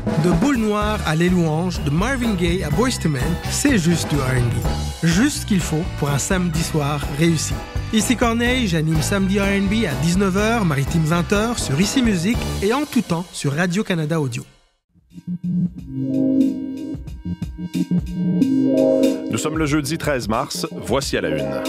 De Boule Noire à Les Louanges, de Marvin Gaye à Boyz II Men, c'est juste du R&B. Juste ce qu'il faut pour un samedi soir réussi. Ici Corneille, j'anime Samedi R&B à 19h, Maritime 20h, sur Ici Musique et en tout temps sur Radio-Canada Audio. Nous sommes le jeudi 13 mars, voici à la une.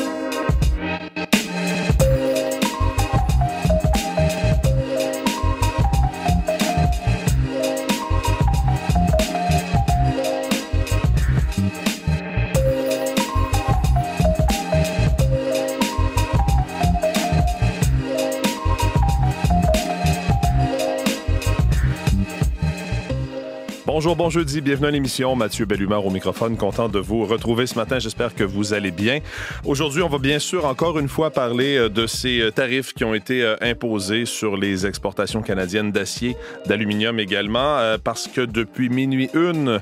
Bonjour, bon jeudi, bienvenue à l'émission. Mathieu Bellumeur au microphone, content de vous retrouver ce matin. J'espère que vous allez bien. Aujourd'hui, on va bien sûr encore une fois parler de ces tarifs qui ont été imposés sur les exportations canadiennes d'acier, d'aluminium également, parce que depuis minuit une,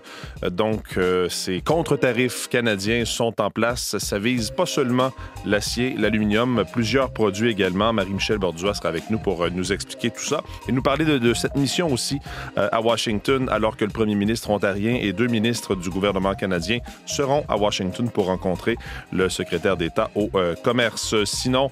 ces contre-tarifs canadiens sont en place. Ça vise pas seulement l'acier, l'aluminium, plusieurs produits également. Marie-Michel Bordua sera avec nous pour nous expliquer tout ça et nous parler de cette mission aussi à Washington, alors que le premier ministre ontarien et 2 ministres du gouvernement canadien seront à Washington pour rencontrer le secrétaire d'État au commerce. Sinon,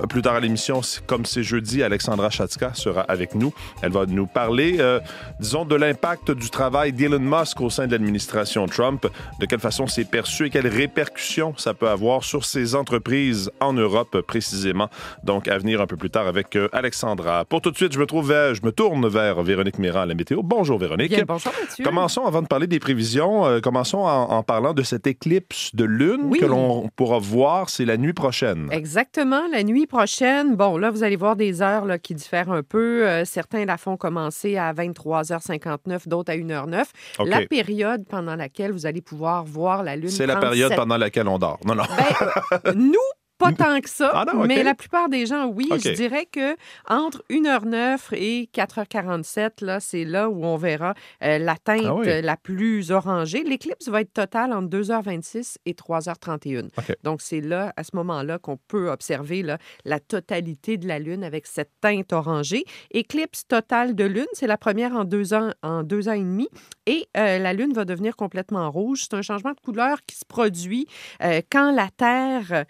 plus tard à l'émission, comme c'est jeudi, Alexandra Chatzka sera avec nous. Elle va nous parler, de l'impact du travail d'Elon Musk au sein de l'administration Trump, de quelle façon c'est perçu et quelles répercussions ça peut avoir sur ces entreprises en Europe précisément. Donc, à venir un peu plus tard avec Alexandra. Pour tout de suite, je me tourne vers Véronique Méran à la météo. Bonjour Véronique. Bien, bonjour Mathieu. Commençons, avant de parler des prévisions, en parlant de cette éclipse de lune que l'on pourra voir, c'est la nuit prochaine. Exactement, la nuit prochaine. Bon, là, vous allez voir des heures là, qui diffèrent un peu. Certains la font commencer à 23h59, d'autres à 1h09. Okay. La période pendant laquelle vous allez pouvoir voir la lune. C'est la période pendant laquelle on dort. Non. Nous, pas tant que ça, Ah non, okay. Mais la plupart des gens, oui. Okay. Je dirais que entre 1h09 et 4h47, là, c'est là où on verra la teinte la plus orangée. L'éclipse va être totale entre 2h26 et 3h31. Okay. Donc, c'est là, à ce moment-là, qu'on peut observer là, la totalité de la Lune avec cette teinte orangée. Éclipse totale de Lune, c'est la première en 2 ans et demi. Et la Lune va devenir complètement rouge. C'est un changement de couleur qui se produit quand la Terre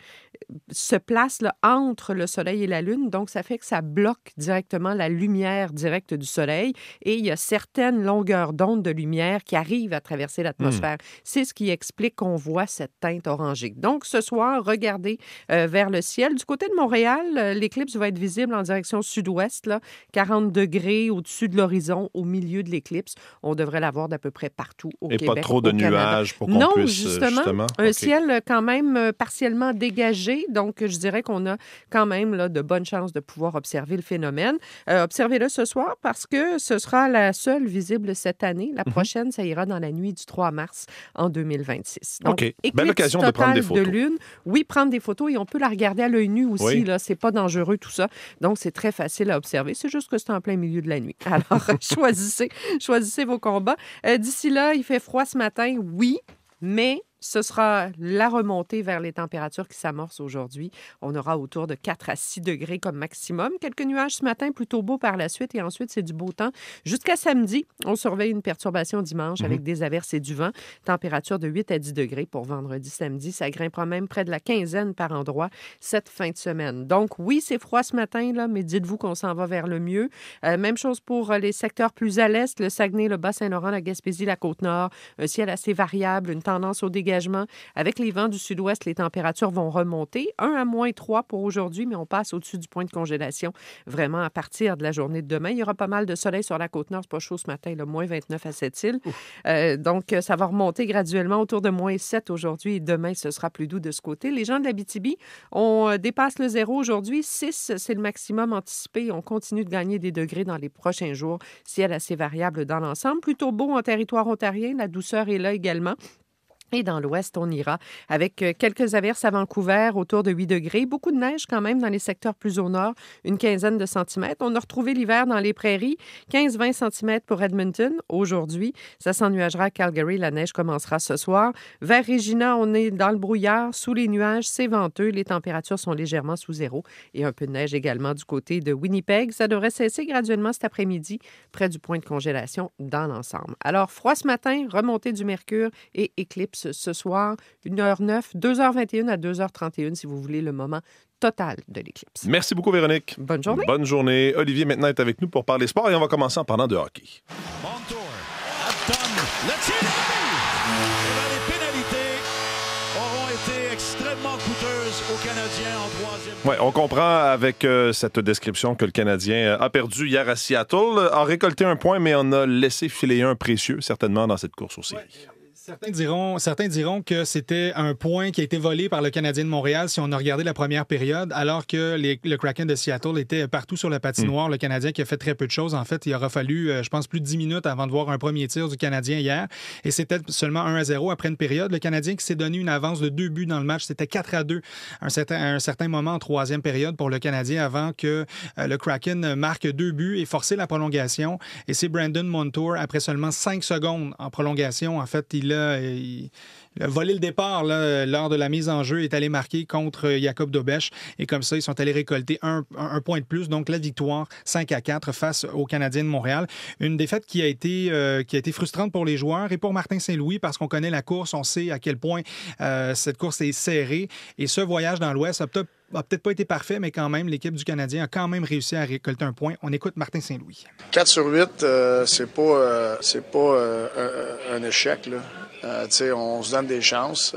se place là, entre le Soleil et la Lune. Donc, ça fait que ça bloque directement la lumière directe du Soleil et il y a certaines longueurs d'onde de lumière qui arrivent à traverser l'atmosphère. C'est ce qui explique qu'on voit cette teinte orangée. Donc, ce soir, regardez vers le ciel. Du côté de Montréal, l'éclipse va être visible en direction sud-ouest, là, 40 degrés au-dessus de l'horizon, au milieu de l'éclipse. On devrait la voir d'à peu près partout au Québec, et pas trop de nuages pour qu'on puisse... justement. Un ciel quand même partiellement dégagé. Donc, je dirais qu'on a quand même là, de bonnes chances de pouvoir observer le phénomène. Observez-le ce soir parce que ce sera la seule visible cette année. La prochaine, ça ira dans la nuit du 3 mars en 2026. Donc, belle occasion de prendre des photos. De lune. Oui, prendre des photos et on peut la regarder à l'œil nu aussi. Oui. Là, c'est pas dangereux tout ça. Donc, c'est très facile à observer. C'est juste que c'est en plein milieu de la nuit. Alors, choisissez vos combats. D'ici là, il fait froid ce matin, oui, mais... Ce sera la remontée vers les températures qui s'amorcent aujourd'hui. On aura autour de 4 à 6 degrés comme maximum. Quelques nuages ce matin, plutôt beau par la suite. Et ensuite, c'est du beau temps. Jusqu'à samedi, on surveille une perturbation dimanche avec des averses et du vent. Température de 8 à 10 degrés pour vendredi, samedi. Ça grimpera même près de la quinzaine par endroit cette fin de semaine. Donc, oui, c'est froid ce matin, là, mais dites-vous qu'on s'en va vers le mieux. Même chose pour les secteurs plus à l'est, le Saguenay, le Bas-Saint-Laurent, la Gaspésie, la Côte-Nord. Un ciel assez variable, une tendance au dégagement. Avec les vents du sud-ouest, les températures vont remonter. 1 à -3 pour aujourd'hui, mais on passe au-dessus du point de congélation vraiment à partir de la journée de demain. Il y aura pas mal de soleil sur la Côte-Nord. C'est pas chaud ce matin, là, -29 à Sept-Îles. Donc, ça va remonter graduellement autour de -7 aujourd'hui et demain, ce sera plus doux de ce côté. Les gens de l'Abitibi, on dépasse le 0 aujourd'hui. 6, c'est le maximum anticipé. On continue de gagner des degrés dans les prochains jours. Ciel assez variable dans l'ensemble. Plutôt beau en territoire ontarien. La douceur est là également. Et dans l'ouest, on ira avec quelques averses à Vancouver, autour de 8 degrés. Beaucoup de neige quand même dans les secteurs plus au nord, une quinzaine de centimètres. On a retrouvé l'hiver dans les prairies, 15-20 centimètres pour Edmonton aujourd'hui. Ça s'ennuagera à Calgary, la neige commencera ce soir. Vers Regina, on est dans le brouillard, sous les nuages, c'est venteux. Les températures sont légèrement sous zéro et un peu de neige également du côté de Winnipeg. Ça devrait cesser graduellement cet après-midi, près du point de congélation dans l'ensemble. Alors, froid ce matin, remontée du mercure et éclipse ce soir, 1h09, 2h21 à 2h31 si vous voulez le moment total de l'éclipse. Merci beaucoup, Véronique. Bonne journée. Bonne journée. Olivier, maintenant, est avec nous pour parler sport et on va commencer en parlant de hockey. Montour, le tir! Les pénalités auront été extrêmement coûteuses aux Canadiens en troisième. Oui, on comprend avec cette description que le Canadien a perdu hier à Seattle, a récolté un point, mais en a laissé filer un précieux, certainement, dans cette course aussi. Ouais. Certains diront que c'était un point qui a été volé par le Canadien de Montréal si on a regardé la première période, alors que le Kraken de Seattle était partout sur la patinoire. Le Canadien qui a fait très peu de choses. En fait, il aura fallu, je pense, plus de 10 minutes avant de voir un premier tir du Canadien hier. Et c'était seulement 1-0 après une période. Le Canadien qui s'est donné une avance de 2 buts dans le match. C'était 4-2 à un certain moment en troisième période pour le Canadien avant que le Kraken marque 2 buts et forcer la prolongation. Et c'est Brandon Montour, après seulement 5 secondes en prolongation, en fait, il a volé le départ là, lors de la mise en jeu, est allé marquer contre Jacob Dobeš. Et comme ça, ils sont allés récolter un point de plus. Donc, la victoire 5-4 face aux Canadiens de Montréal. Une défaite qui a été frustrante pour les joueurs et pour Martin Saint-Louis parce qu'on connaît la course. On sait à quel point cette course est serrée. Et ce voyage dans l'Ouest a peut-être pas été parfait, mais quand même, l'équipe du Canadien a quand même réussi à récolter un point. On écoute Martin Saint-Louis. 4 sur 8, c'est pas un échec, là. On se donne des chances,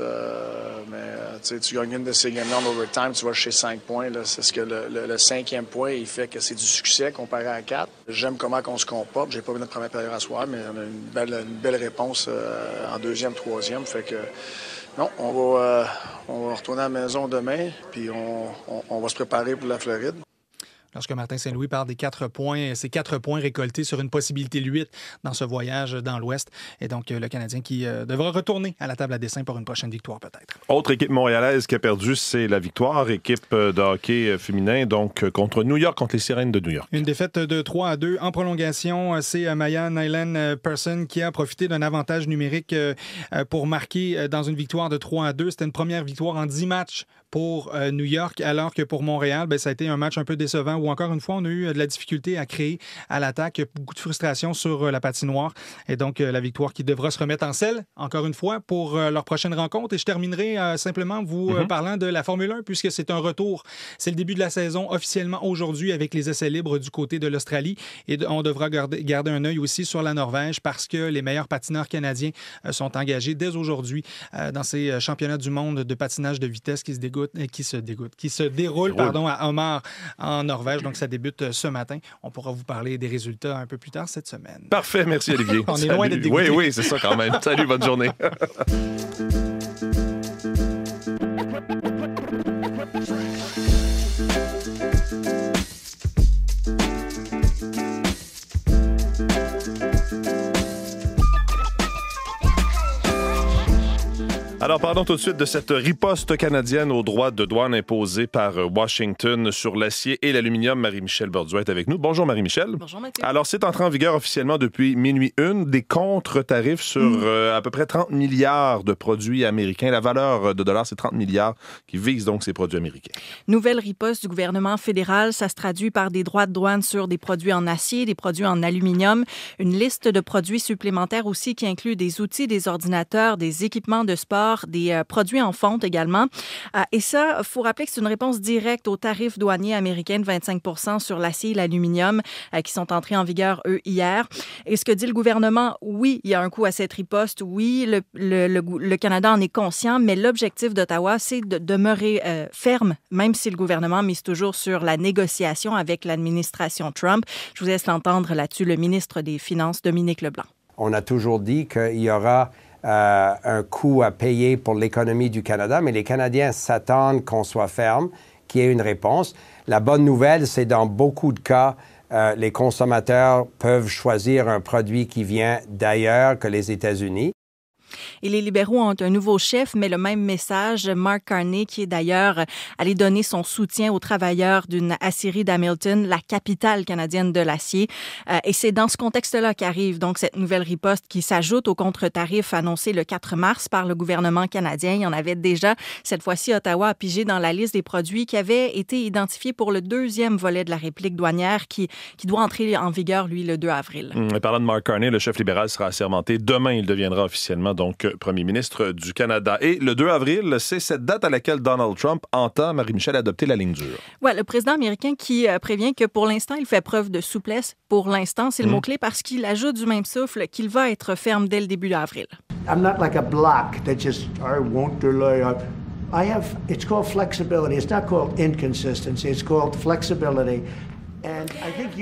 mais tu gagnes une de ces games-là en overtime, tu vas chercher 5 points. Là. C'est ce que le 5e point, il fait que c'est du succès comparé à 4. J'aime comment on se comporte. J'ai pas vu notre première période à soir, mais on a une belle réponse en deuxième, troisième. Fait que non, on va retourner à la maison demain, puis on va se préparer pour la Floride. Lorsque Martin Saint-Louis parle des 4 points, c'est 4 points récoltés sur une possibilité de 8 dans ce voyage dans l'Ouest. Et donc, le Canadien qui devra retourner à la table à dessin pour une prochaine victoire, peut-être. Autre équipe montréalaise qui a perdu, c'est la victoire, équipe de hockey féminin, donc contre New York, contre les Sirènes de New York. Une défaite de 3-2 en prolongation. C'est Maya Nyland Person qui a profité d'un avantage numérique pour marquer dans une victoire de 3-2. C'était une première victoire en 10 matchs pour New York, alors que pour Montréal, ça a été un match un peu décevant où, encore une fois, on a eu de la difficulté à créer à l'attaque, beaucoup de frustration sur la patinoire. Et donc, la victoire qui devra se remettre en selle, encore une fois, pour leur prochaine rencontre. Et je terminerai simplement vous parlant de la Formule 1, puisque c'est un retour. C'est le début de la saison officiellement aujourd'hui avec les essais libres du côté de l'Australie. Et on devra garder un œil aussi sur la Norvège parce que les meilleurs patineurs canadiens sont engagés dès aujourd'hui dans ces championnats du monde de patinage de vitesse qui se déroulent à Omar en Norvège. Donc, ça débute ce matin. On pourra vous parler des résultats un peu plus tard cette semaine. Parfait, merci Olivier. On est loin d'être dégoûté. Oui, c'est ça quand même. Salut, bonne journée. Alors, parlons tout de suite de cette riposte canadienne aux droits de douane imposés par Washington sur l'acier et l'aluminium. Marie-Michel Borduas est avec nous. Bonjour, Marie-Michel. Bonjour, Mathieu. Alors, c'est entré en vigueur officiellement depuis minuit 1, des contre-tarifs sur à peu près 30 milliards de produits américains. La valeur de dollars, c'est 30 milliards qui visent donc ces produits américains. Nouvelle riposte du gouvernement fédéral. Ça se traduit par des droits de douane sur des produits en acier, des produits en aluminium, une liste de produits supplémentaires aussi qui inclut des outils, des ordinateurs, des équipements de sport, des produits en fonte également. Et ça, il faut rappeler que c'est une réponse directe aux tarifs douaniers américains de 25 % sur l'acier et l'aluminium qui sont entrés en vigueur, eux, hier. Et ce que dit le gouvernement, oui, il y a un coût à cette riposte. Oui, le Canada en est conscient, mais l'objectif d'Ottawa, c'est de demeurer ferme, même si le gouvernement mise toujours sur la négociation avec l'administration Trump. Je vous laisse entendre là-dessus le ministre des Finances, Dominique Leblanc. On a toujours dit qu'il y aura un coût à payer pour l'économie du Canada, mais les Canadiens s'attendent qu'on soit ferme, qu'il y ait une réponse. La bonne nouvelle, c'est dans beaucoup de cas, les consommateurs peuvent choisir un produit qui vient d'ailleurs que les États-Unis. Et les libéraux ont un nouveau chef, mais le même message. Mark Carney, qui est d'ailleurs allé donner son soutien aux travailleurs d'une aciérie d'Hamilton, la capitale canadienne de l'acier. Et c'est dans ce contexte-là qu'arrive donc cette nouvelle riposte qui s'ajoute aux contre-tarifs annoncés le 4 mars par le gouvernement canadien. Il y en avait déjà. Cette fois-ci, Ottawa a pigé dans la liste des produits qui avaient été identifiés pour le deuxième volet de la réplique douanière qui doit entrer en vigueur, lui, le 2 avril. Parlant de Mark Carney, le chef libéral sera assermenté. Demain, il deviendra officiellement donc premier ministre du Canada. Et le 2 avril, c'est cette date à laquelle Donald Trump entend, Marie-Michel, adopter la ligne dure. Oui, le président américain qui prévient que pour l'instant, il fait preuve de souplesse. Pour l'instant, c'est le mot-clé parce qu'il ajoute du même souffle qu'il va être ferme dès le début d'avril. I'm not like a block that just, I won't delay. It's called flexibility. It's not called inconsistency. It's called flexibility.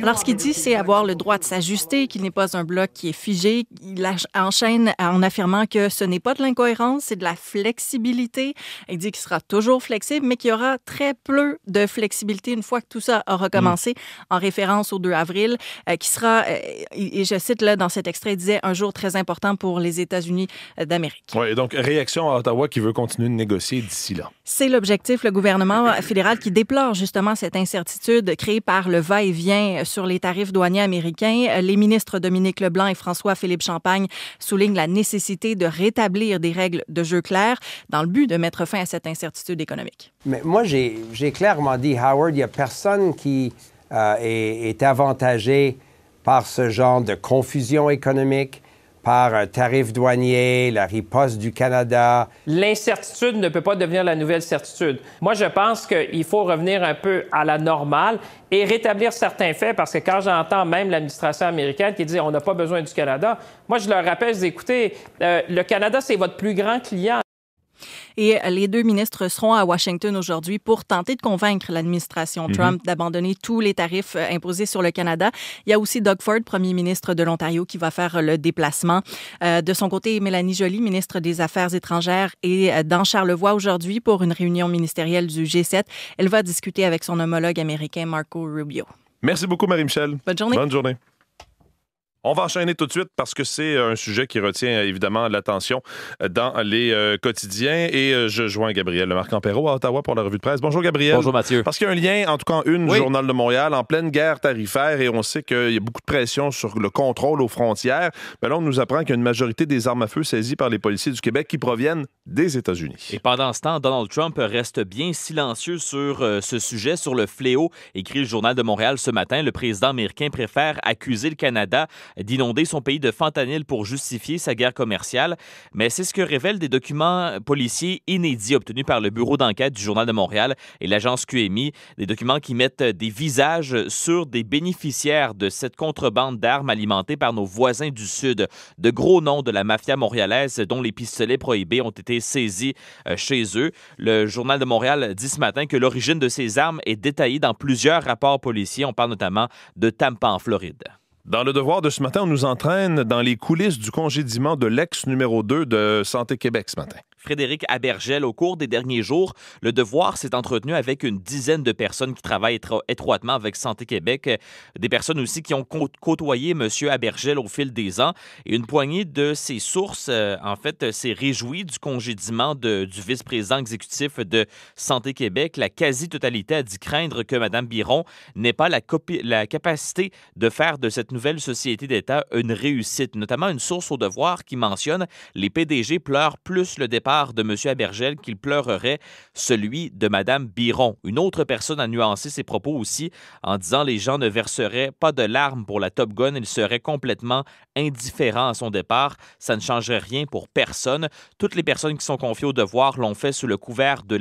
Alors, ce qu'il dit, c'est avoir le droit de s'ajuster, qu'il n'est pas un bloc qui est figé. Il enchaîne en affirmant que ce n'est pas de l'incohérence, c'est de la flexibilité. Il dit qu'il sera toujours flexible, mais qu'il y aura très peu de flexibilité une fois que tout ça aura commencé, en référence au 2 avril, qui sera, et je cite là dans cet extrait, il disait « un jour très important pour les États-Unis d'Amérique ». Oui, et donc réaction à Ottawa qui veut continuer de négocier d'ici là. C'est l'objectif, le gouvernement fédéral qui déplore justement cette incertitude créée par le va-et-vient sur les tarifs douaniers américains. Les ministres Dominique Leblanc et François-Philippe Champagne soulignent la nécessité de rétablir des règles de jeu claires dans le but de mettre fin à cette incertitude économique. Mais moi, j'ai clairement dit, Howard, il n'y a personne qui est avantagé par ce genre de confusion économique, par un tarif douanier, la riposte du Canada. L'incertitude ne peut pas devenir la nouvelle certitude. Moi, je pense qu'il faut revenir un peu à la normale et rétablir certains faits, parce que quand j'entends même l'administration américaine qui dit « on n'a pas besoin du Canada », moi, je leur rappelle, je dis, écoutez, le Canada, c'est votre plus grand client. Et les deux ministres seront à Washington aujourd'hui pour tenter de convaincre l'administration Trump d'abandonner tous les tarifs imposés sur le Canada. Il y a aussi Doug Ford, premier ministre de l'Ontario, qui va faire le déplacement. De son côté, Mélanie Joly, ministre des Affaires étrangères, est dans Charlevoix aujourd'hui pour une réunion ministérielle du G7. Elle va discuter avec son homologue américain Marco Rubio. Merci beaucoup, Marie-Michel. Bonne journée. Bonne journée. On va enchaîner tout de suite parce que c'est un sujet qui retient évidemment l'attention dans les quotidiens. Et je joins Gabriel Lemarque-Ampero à Ottawa pour la revue de presse. Bonjour Gabriel. Bonjour Mathieu. Parce qu'il y a un lien, en tout cas une, du Journal de Montréal, en pleine guerre tarifaire, et on sait qu'il y a beaucoup de pression sur le contrôle aux frontières. Mais là, on nous apprend qu'il y a une majorité des armes à feu saisies par les policiers du Québec qui proviennent des États-Unis. Et pendant ce temps, Donald Trump reste bien silencieux sur ce sujet, sur le fléau, écrit le Journal de Montréal ce matin. Le président américain préfère accuser le Canada d'inonder son pays de fentanyl pour justifier sa guerre commerciale. Mais c'est ce que révèlent des documents policiers inédits obtenus par le bureau d'enquête du Journal de Montréal et l'agence QMI. Des documents qui mettent des visages sur des bénéficiaires de cette contrebande d'armes alimentée par nos voisins du Sud. De gros noms de la mafia montréalaise dont les pistolets prohibés ont été saisis chez eux. Le Journal de Montréal dit ce matin que l'origine de ces armes est détaillée dans plusieurs rapports policiers. On parle notamment de Tampa en Floride. Dans le devoir de ce matin, on nous entraîne dans les coulisses du congédiement de l'ex numéro 2 de Santé Québec ce matin. Frédéric Abergel. Au cours des derniers jours, le Devoir s'est entretenu avec une dizaine de personnes qui travaillent étroitement avec Santé Québec, des personnes aussi qui ont côtoyé M. Abergel au fil des ans. Et une poignée de ces sources, en fait, s'est réjouie du congédiement du vice-président exécutif de Santé Québec. La quasi-totalité a dit craindre que Mme Biron n'ait pas la capacité de faire de cette nouvelle société d'État une réussite. Notamment une source au Devoir qui mentionne « Les PDG pleurent plus le départ de M. Abergel qu'il pleurerait celui de Mme Biron. » Une autre personne a nuancé ses propos aussi en disant « Les gens ne verseraient pas de larmes pour la Top Gun, ils seraient complètement indifférents à son départ. Ça ne changerait rien pour personne. » Toutes les personnes qui sont confiées au Devoir l'ont fait sous le couvert de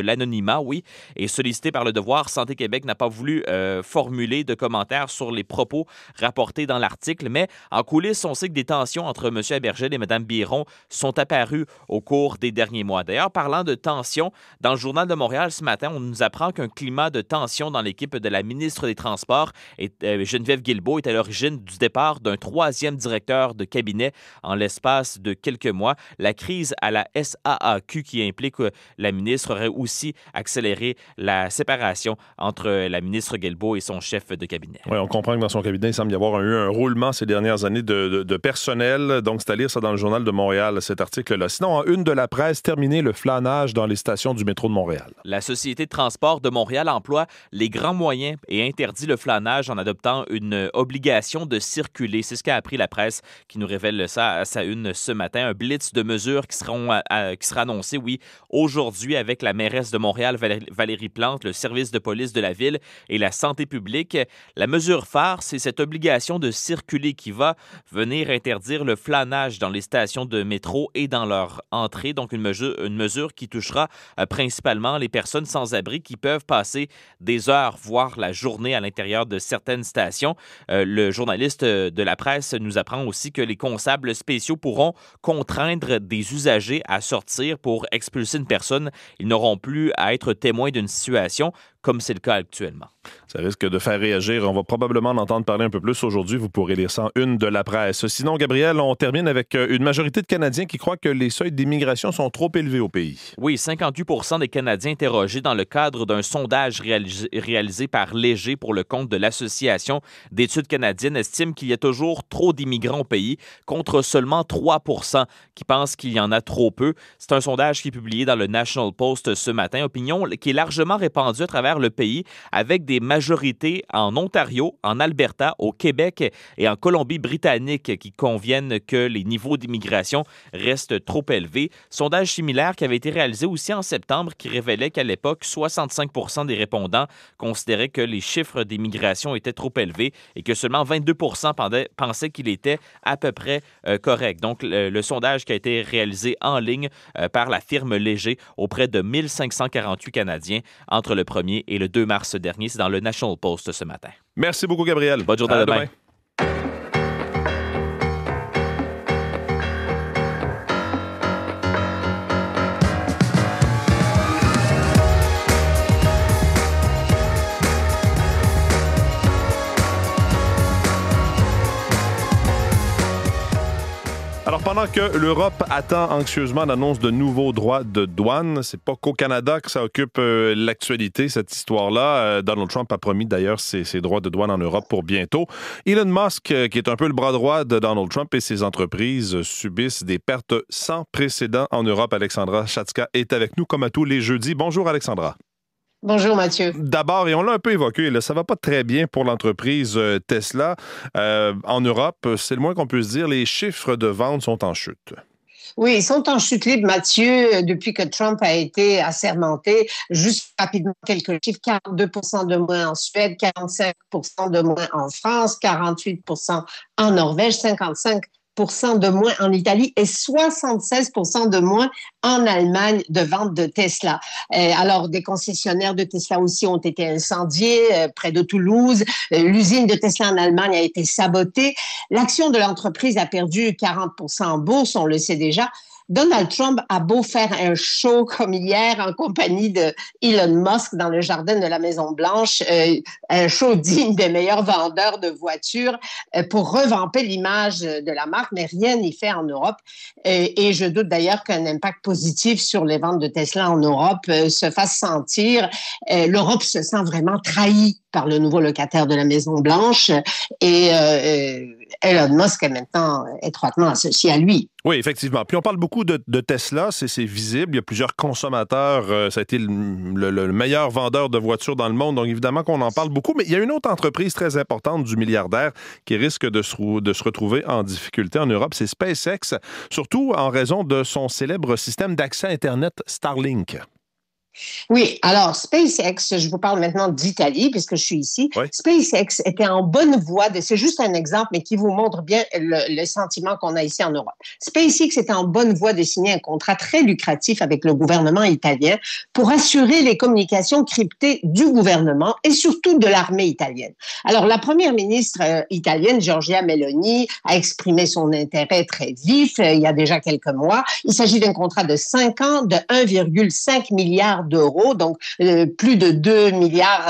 l'anonymat, oui. Et sollicité par le Devoir, Santé Québec n'a pas voulu formuler de commentaires sur les propos rapportés dans l'article, mais en coulisses, on sait que des tensions entre M. Abergel et Mme Biron sont apparues au cours cours des derniers mois. D'ailleurs, parlant de tension, dans le Journal de Montréal ce matin, on nous apprend qu'un climat de tension dans l'équipe de la ministre des Transports, Geneviève Guilbeault, est à l'origine du départ d'un 3e directeur de cabinet en l'espace de quelques mois. La crise à la SAAQ qui implique la ministre aurait aussi accéléré la séparation entre la ministre Guilbeault et son chef de cabinet. Oui, on comprend que dans son cabinet, il semble y avoir eu un roulement ces dernières années de personnel. Donc, c'est à lire ça dans le Journal de Montréal, cet article-là. Sinon, en une de la presse, terminé le flânage dans les stations du métro de Montréal. La Société de transport de Montréal emploie les grands moyens et interdit le flânage en adoptant une obligation de circuler. C'est ce qu'a appris la presse qui nous révèle ça à sa une ce matin. Un blitz de mesures qui sera annoncé, aujourd'hui avec la mairesse de Montréal, Valérie Plante, le service de police de la ville et la santé publique. La mesure phare, c'est cette obligation de circuler qui va venir interdire le flânage dans les stations de métro et dans leur entrée. Donc, une mesure qui touchera principalement les personnes sans abri qui peuvent passer des heures, voire la journée à l'intérieur de certaines stations. Le journaliste de la presse nous apprend aussi que les constables spéciaux pourront contraindre des usagers à sortir pour expulser une personne. Ils n'auront plus à être témoins d'une situation comme c'est le cas actuellement. Ça risque de faire réagir. On va probablement en entendre parler un peu plus aujourd'hui. Vous pourrez lire ça en une de la presse. Sinon, Gabriel, on termine avec une majorité de Canadiens qui croient que les seuils d'immigration sont trop élevés au pays. Oui, 58% des Canadiens interrogés dans le cadre d'un sondage réalisé par Léger pour le compte de l'Association d'études canadiennes estiment qu'il y a toujours trop d'immigrants au pays, contre seulement 3% qui pensent qu'il y en a trop peu. C'est un sondage qui est publié dans le National Post ce matin. Opinion qui est largement répandue à travers le pays, avec des majorités en Ontario, en Alberta, au Québec et en Colombie-Britannique qui conviennent que les niveaux d'immigration restent trop élevés. Sondage similaire qui avait été réalisé aussi en septembre qui révélait qu'à l'époque, 65% des répondants considéraient que les chiffres d'immigration étaient trop élevés et que seulement 22% pensaient qu'il était à peu près correct. Donc, le sondage qui a été réalisé en ligne par la firme Léger auprès de 1548 Canadiens entre le 1er et le 2 mars dernier. C'est dans le National Post ce matin. Merci beaucoup, Gabriel. Bonne journée à demain. Alors, pendant que l'Europe attend anxieusement l'annonce de nouveaux droits de douane, c'est pas qu'au Canada que ça occupe l'actualité, cette histoire-là. Donald Trump a promis d'ailleurs ses droits de douane en Europe pour bientôt. Elon Musk, qui est un peu le bras droit de Donald Trump et ses entreprises, subissent des pertes sans précédent en Europe. Alexandra Shatska est avec nous comme à tous les jeudis. Bonjour Alexandra. Bonjour Mathieu. D'abord, et on l'a un peu évoqué, là, ça va pas très bien pour l'entreprise Tesla. En Europe, c'est le moins qu'on puisse dire, les chiffres de vente sont en chute. Oui, ils sont en chute libre, Mathieu, depuis que Trump a été assermenté. Juste rapidement, quelques chiffres. 42% de moins en Suède, 45% de moins en France, 48% en Norvège, 55% de moins en Italie et 76% de moins en Allemagne de vente de Tesla. Alors, des concessionnaires de Tesla aussi ont été incendiés près de Toulouse. L'usine de Tesla en Allemagne a été sabotée. L'action de l'entreprise a perdu 40% en bourse, on le sait déjà. Donald Trump a beau faire un show comme hier en compagnie de Elon Musk dans le jardin de la Maison-Blanche, un show digne des meilleurs vendeurs de voitures pour revamper l'image de la marque, mais rien n'y fait en Europe. Et je doute d'ailleurs qu'un impact positif sur les ventes de Tesla en Europe se fasse sentir. L'Europe se sent vraiment trahie par le nouveau locataire de la Maison-Blanche et Elon Musk est maintenant étroitement associé à lui. Oui, effectivement. Puis on parle beaucoup de Tesla, c'est visible. Il y a plusieurs consommateurs. Ça a été le meilleur vendeur de voitures dans le monde. Donc évidemment qu'on en parle beaucoup. Mais il y a une autre entreprise très importante du milliardaire qui risque de se retrouver en difficulté en Europe. C'est SpaceX, surtout en raison de son célèbre système d'accès Internet Starlink. Oui, alors SpaceX, je vous parle maintenant d'Italie puisque je suis ici. Oui. SpaceX était en bonne voie c'est juste un exemple, mais qui vous montre bien le sentiment qu'on a ici en Europe. SpaceX était en bonne voie de signer un contrat très lucratif avec le gouvernement italien pour assurer les communications cryptées du gouvernement et surtout de l'armée italienne. Alors, la première ministre italienne, Giorgia Meloni, a exprimé son intérêt très vif il y a déjà quelques mois. Il s'agit d'un contrat de 5 ans de 1,5 milliard d'euros, donc plus de 2,2 milliards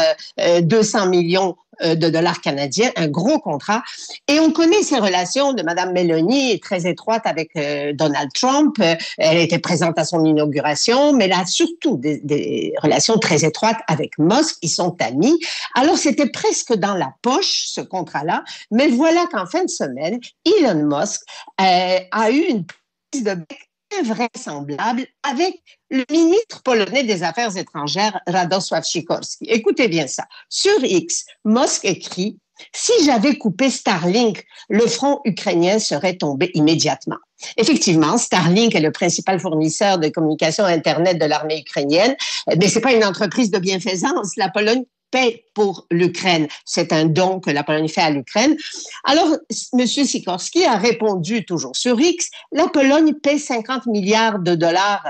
de dollars canadiens, un gros contrat. Et on connaît ces relations de Mme Meloni, très étroites avec Donald Trump. Elle était présente à son inauguration, mais elle a surtout des relations très étroites avec Musk. Ils sont amis. Alors, c'était presque dans la poche, ce contrat-là. Mais voilà qu'en fin de semaine, Elon Musk a eu une prise de bec invraisemblable avec le ministre polonais des Affaires étrangères, Radosław Sikorski. Écoutez bien ça. Sur X, Musk écrit « Si j'avais coupé Starlink, le front ukrainien serait tombé immédiatement. » Effectivement, Starlink est le principal fournisseur de communications Internet de l'armée ukrainienne, mais c'est pas une entreprise de bienfaisance. La Pologne paie pour l'Ukraine. C'est un don que la Pologne fait à l'Ukraine. Alors, M. Sikorski a répondu toujours sur X, la Pologne paie 50 milliards de dollars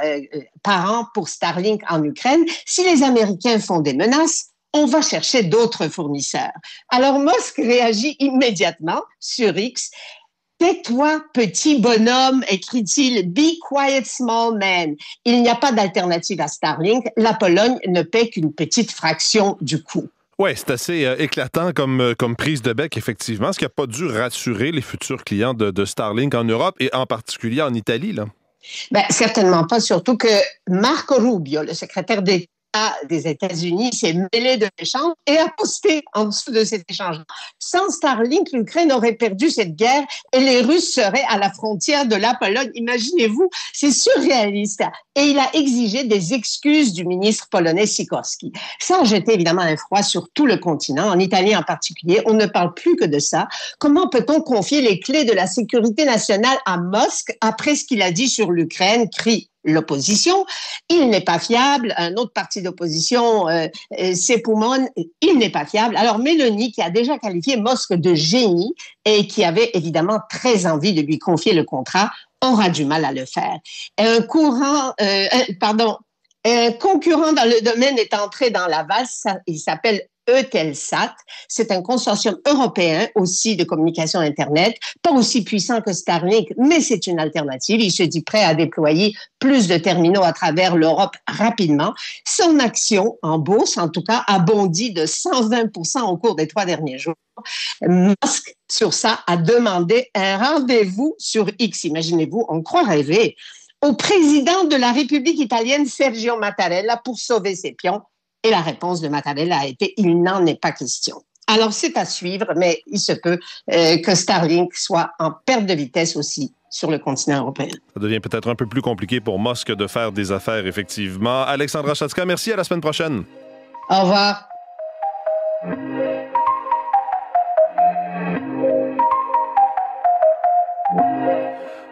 par an pour Starlink en Ukraine. Si les Américains font des menaces, on va chercher d'autres fournisseurs. Alors, Musk réagit immédiatement sur X. Tais-toi, petit bonhomme, écrit-il, be quiet, small man. Il n'y a pas d'alternative à Starlink. La Pologne ne paie qu'une petite fraction du coût. Oui, c'est assez éclatant comme prise de bec, effectivement. Ce qui n'a pas dû rassurer les futurs clients de Starlink en Europe et en particulier en Italie, là? Ben, certainement pas, surtout que Marco Rubio, le secrétaire d'État des États-Unis, s'est mêlé de l'échange et a posté en dessous de cet échange. Sans Starlink, l'Ukraine aurait perdu cette guerre et les Russes seraient à la frontière de la Pologne. Imaginez-vous, c'est surréaliste. Et il a exigé des excuses du ministre polonais Sikorski. Ça a jeté évidemment un froid sur tout le continent, en Italie en particulier. On ne parle plus que de ça. Comment peut-on confier les clés de la sécurité nationale à Musk après ce qu'il a dit sur l'Ukraine, crie l'opposition. Il n'est pas fiable. Un autre parti d'opposition, Sepumon, il n'est pas fiable. Alors Meloni, qui a déjà qualifié Musk de génie et qui avait évidemment très envie de lui confier le contrat, aura du mal à le faire. Un concurrent dans le domaine est entré dans la valse. Il s'appelle Eutelsat. C'est un consortium européen aussi de communication Internet, pas aussi puissant que Starlink, mais c'est une alternative. Il se dit prêt à déployer plus de terminaux à travers l'Europe rapidement. Son action en bourse, en tout cas, a bondi de 120% au cours des 3 derniers jours. Musk, sur ça, a demandé un rendez-vous sur X. Imaginez-vous, on croit rêver, au président de la République italienne, Sergio Mattarella, pour sauver ses pions. Et la réponse de Mattarella a été « il n'en est pas question ». Alors, c'est à suivre, mais il se peut que Starlink soit en perte de vitesse aussi sur le continent européen. Ça devient peut-être un peu plus compliqué pour Musk de faire des affaires, effectivement. Alexandra Chatzka, merci, à la semaine prochaine. Au revoir.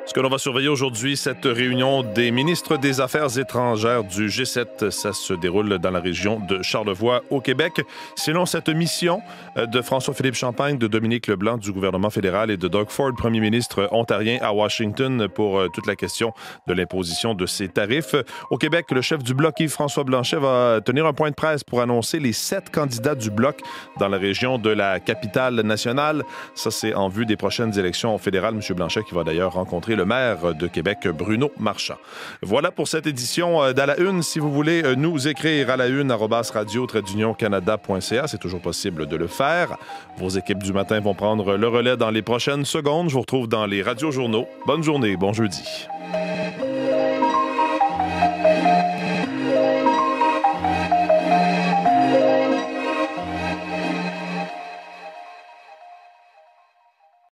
Ce que l'on va surveiller aujourd'hui, cette réunion des ministres des Affaires étrangères du G7, ça se déroule dans la région de Charlevoix, au Québec. Selon cette mission de François-Philippe Champagne, de Dominique Leblanc du gouvernement fédéral et de Doug Ford, premier ministre ontarien à Washington, pour toute la question de l'imposition de ces tarifs. Au Québec, le chef du Bloc, Yves-François Blanchet, va tenir un point de presse pour annoncer les 7 candidats du Bloc dans la région de la capitale nationale. Ça, c'est en vue des prochaines élections fédérales. M. Blanchet qui va d'ailleurs rencontrer le maire de Québec, Bruno Marchand. Voilà pour cette édition d'À la Une. Si vous voulez nous écrire à la une @radio-canada.ca, c'est toujours possible de le faire. Vos équipes du matin vont prendre le relais dans les prochaines secondes. Je vous retrouve dans les radiojournaux. Bonne journée, bon jeudi.